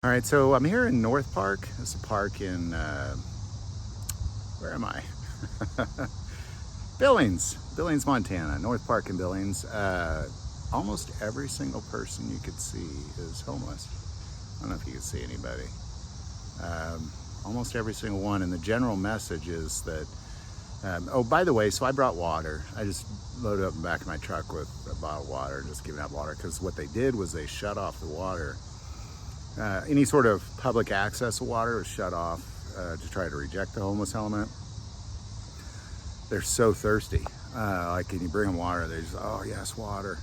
All right, so I'm here in North Park. It's a park in, where am I? Billings, Montana, North Park in Billings. Almost every single person you could see is homeless. I don't know if you can see anybody. Almost every single one, and the general message is that, oh, by the way, so I brought water. I just loaded up the back of my truck with a bottle of water, just giving out water, because what they did was they shut off the water. Any sort of public access of water was shut off to try to reject the homeless element. They're so thirsty. Like, can you bring them water? They just, oh yes, water.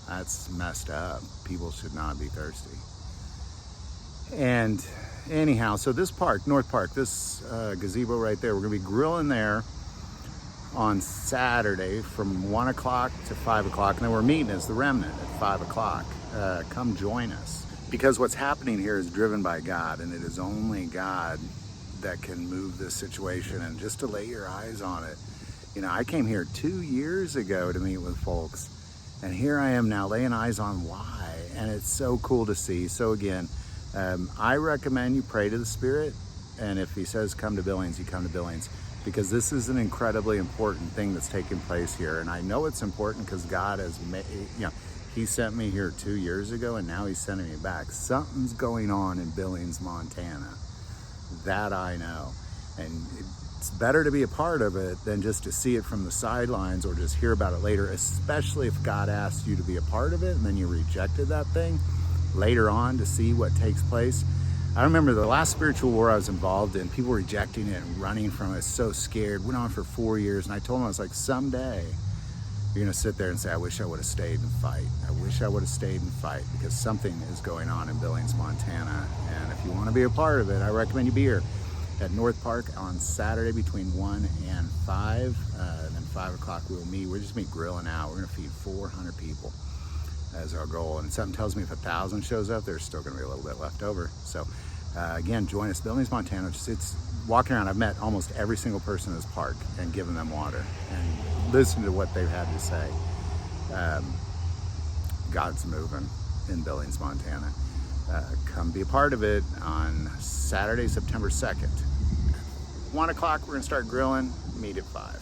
That's messed up. People should not be thirsty. And anyhow, so this park, North Park, this gazebo right there, we're gonna be grilling there on Saturday from 1 o'clock to 5 o'clock. And then we're meeting as the Remnant at 5 o'clock. Come join us. Because what's happening here is driven by God, and it is only God that can move this situation. And just to lay your eyes on it, you know, I came here 2 years ago to meet with folks, and here I am now laying eyes on why, and it's so cool to see. So again, I recommend you pray to the Spirit, and if He says come to Billings, you come to Billings, because this is an incredibly important thing that's taking place here. And I know it's important because God has made, you know, He sent me here 2 years ago, and now He's sending me back. Something's going on in Billings, Montana. That I know. And it's better to be a part of it than just to see it from the sidelines or just hear about it later, especially if God asked you to be a part of it and then you rejected that thing later on to see what takes place. I remember the last spiritual war I was involved in, people rejecting it and running from it, so scared. Went on for 4 years, and I told them, I was like, someday you're gonna sit there and say, I wish I would have stayed and fight. I wish I would have stayed and fight, because something is going on in Billings, Montana. And if you wanna be a part of it, I recommend you be here at North Park on Saturday between 1 and 5. And then 5 o'clock we'll meet. We're just gonna be grilling out. We're gonna feed 400 people as our goal. And something tells me if 1,000 shows up, there's still gonna be a little bit left over. So again, join us, Billings, Montana. It's walking around. I've met almost every single person in this park and given them water and listen to what they've had to say. God's moving in Billings, Montana. Come be a part of it on Saturday, September 2nd. 1 o'clock, we're gonna start grilling. Meet at 5.